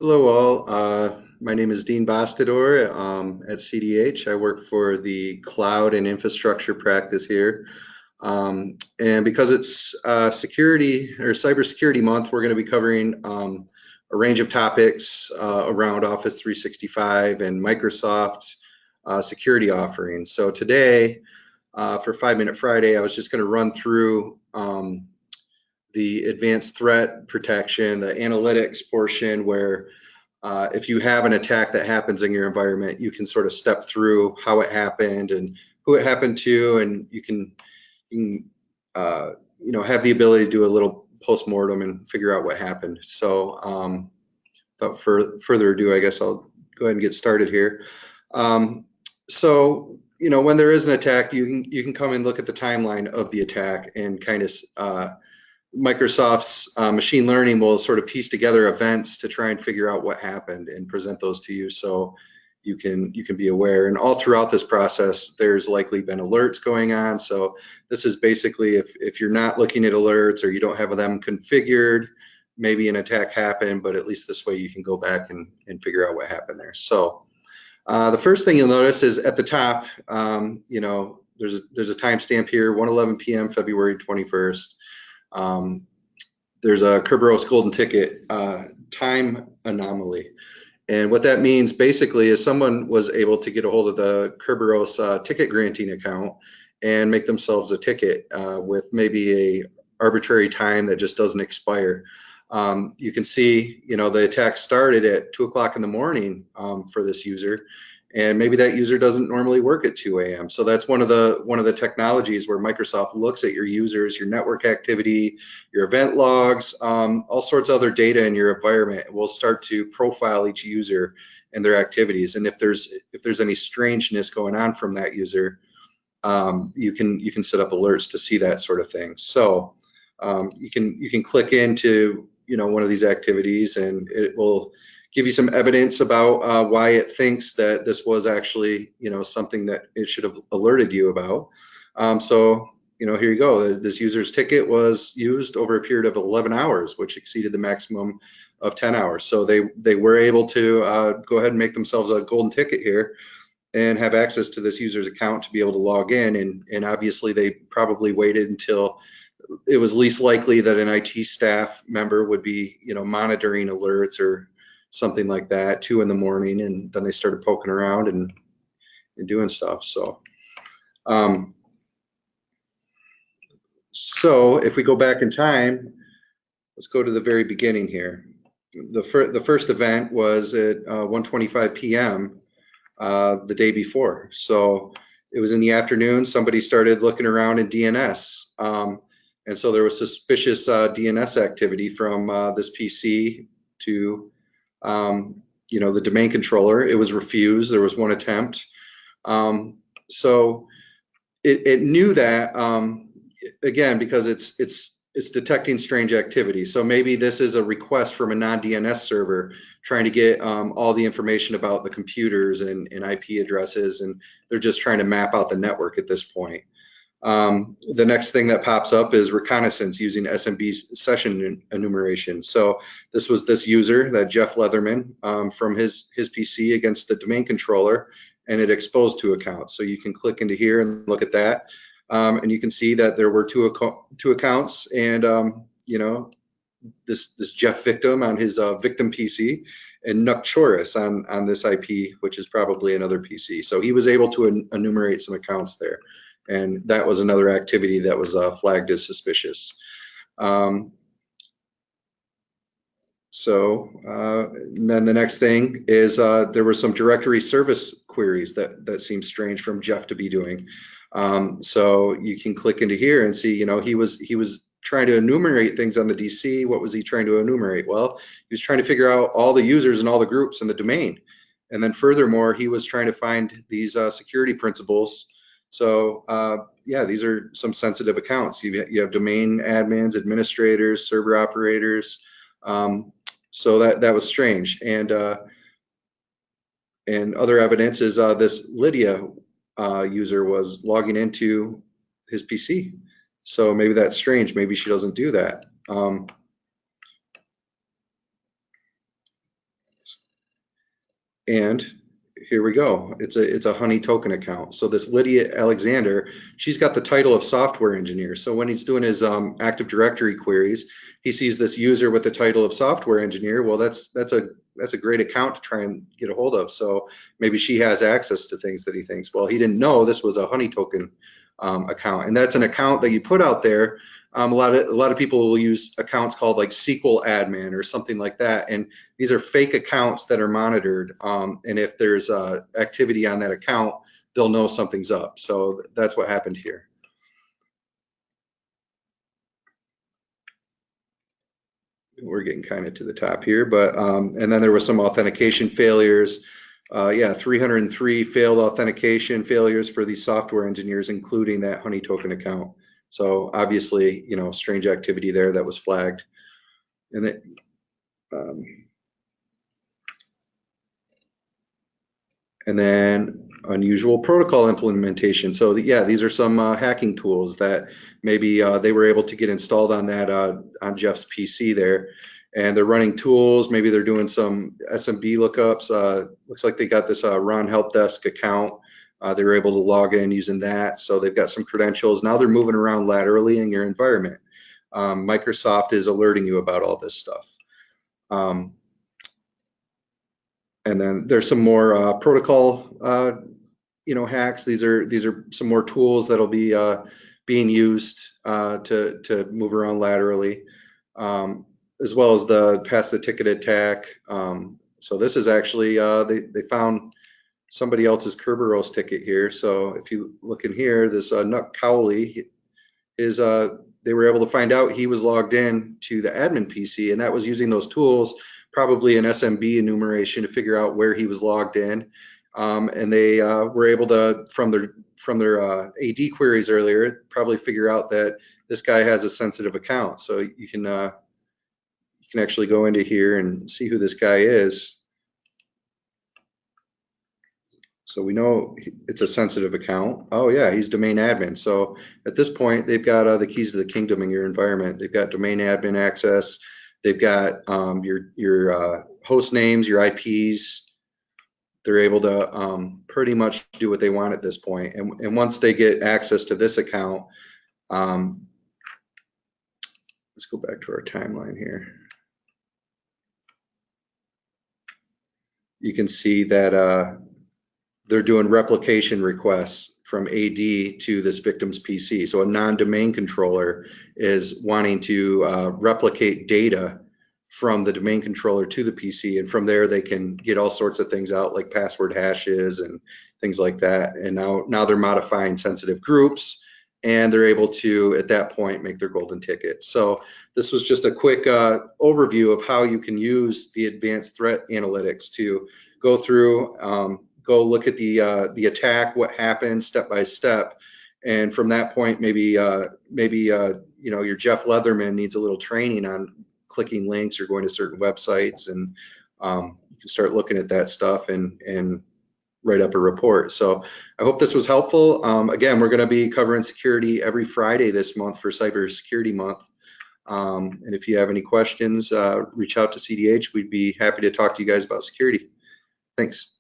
Hello all, my name is Dean Bostedor at CDH. I work for the cloud and infrastructure practice here. And because it's security or cybersecurity month, we're going to be covering a range of topics around Office 365 and Microsoft security offerings. So today, for 5 Minute Friday, I was just going to run through the advanced threat protection, the analytics portion where if you have an attack that happens in your environment, you can sort of step through how it happened and who it happened to, and you can have the ability to do a little post-mortem and figure out what happened. So without further ado, I guess I'll go ahead and get started here. So when there is an attack, you can come and look at the timeline of the attack and kind of Microsoft's machine learning will sort of piece together events to try and figure out what happened and present those to you so you can be aware. And all throughout this process, there's likely been alerts going on. So this is basically if you're not looking at alerts or you don't have them configured, maybe an attack happened, but at least this way you can go back and figure out what happened there. So the first thing you'll notice is at the top, there's a timestamp here, 1:11 p.m. February 21st. There's a Kerberos golden ticket time anomaly. And what that means basically is someone was able to get a hold of the Kerberos ticket granting account and make themselves a ticket with maybe a arbitrary time that just doesn't expire. You can see, the attack started at 2 o'clock in the morning for this user, and maybe that user doesn't normally work at 2 a.m. So that's one of the technologies where Microsoft looks at your users, your network activity, your event logs, all sorts of other data in your environment. It will start to profile each user and their activities. And if there's any strangeness going on from that user, you can set up alerts to see that sort of thing. So you can click into one of these activities, and it will give you some evidence about why it thinks that this was actually something that it should have alerted you about. So here you go. This user's ticket was used over a period of 11 hours, which exceeded the maximum of 10 hours. So they were able to go ahead and make themselves a golden ticket here and have access to this user's account to be able to log in. And obviously they probably waited until it was least likely that an IT staff member would be monitoring alerts or something like that, 2 in the morning, and then they started poking around and doing stuff. So so if we go back in time, let's go to the very beginning here. The first event was at 1:25 p.m. The day before. So it was in the afternoon. Somebody started looking around in DNS. And so there was suspicious DNS activity from this PC to the domain controller. It was refused. There was one attempt. So it knew that again because it's detecting strange activity. So maybe this is a request from a non-DNS server trying to get all the information about the computers and IP addresses, and they're just trying to map out the network at this point. The next thing that pops up is reconnaissance using SMB's session enumeration. So this was this user, that Jeff Leatherman, from his PC against the domain controller, and it exposed 2 accounts. So you can click into here and look at that. And you can see that there were two accounts, and this Jeff victim on his victim PC, and Nukchoris on this IP, which is probably another PC. So he was able to enumerate some accounts there, and that was another activity that was flagged as suspicious. And then the next thing is there were some directory service queries that seemed strange from Jeff to be doing. So you can click into here and see, he was trying to enumerate things on the DC. What was he trying to enumerate? Well, he was trying to figure out all the users and all the groups in the domain. And then furthermore, he was trying to find these security principals. So yeah, these are some sensitive accounts. You have domain admins, administrators, server operators. So that was strange. And other evidence is this Lydia user was logging into his PC. So maybe that's strange. Maybe she doesn't do that. And here we go. It's a Honey token account. So this Lydia Alexander, she's got the title of software engineer. So when he's doing his Active Directory queries, he sees this user with the title of software engineer. Well, that's a great account to try and get a hold of. So maybe she has access to things that he thinks. Well, he didn't know this was a Honey token account, and that's an account that you put out there. A lot of people will use accounts called like SQL admin or something like that, and these are fake accounts that are monitored. And if there's activity on that account, they'll know something's up. So that's what happened here. We're getting kind of to the top here, but and then there was some authentication failures. Yeah, 303 failed authentication failures for these software engineers, including that Honey token account. So obviously, you know, strange activity there that was flagged. And that, and then unusual protocol implementation. So yeah, these are some hacking tools that maybe they were able to get installed on that on Jeff's PC there, and they're running tools. Maybe they're doing some SMB lookups. Looks like they got this Ron Help Desk account. They were able to log in using that, so they've got some credentials. Now they're moving around laterally in your environment. Microsoft is alerting you about all this stuff. And then there's some more protocol, hacks. These are some more tools that'll be being used to move around laterally, as well as the pass the ticket attack. So this is actually they found somebody else's Kerberos ticket here. So if you look in here, this Nuck Cowley is they were able to find out he was logged in to the admin PC, and that was using those tools, probably an SMB enumeration, to figure out where he was logged in. And they were able to, from their AD queries earlier, probably figure out that this guy has a sensitive account. So you can actually go into here and see who this guy is. So we know it's a sensitive account. Oh yeah, he's domain admin. So at this point, they've got the keys to the kingdom in your environment. They've got domain admin access. They've got your host names, your IPs. They're able to pretty much do what they want at this point. And once they get access to this account, let's go back to our timeline here. You can see that they're doing replication requests from AD to this victim's PC. So a non-domain controller is wanting to replicate data from the domain controller to the PC, and from there they can get all sorts of things out, like password hashes and things like that. And now they're modifying sensitive groups, and they're able to, at that point, make their golden ticket. So this was just a quick overview of how you can use the advanced threat analytics to go through, go look at the attack, what happened step by step, and from that point, maybe your Jeff Leatherman needs a little training on clicking links or going to certain websites, and you can start looking at that stuff and write up a report. So I hope this was helpful. Again, we're going to be covering security every Friday this month for Cybersecurity Month. And if you have any questions, reach out to CDH. We'd be happy to talk to you guys about security. Thanks.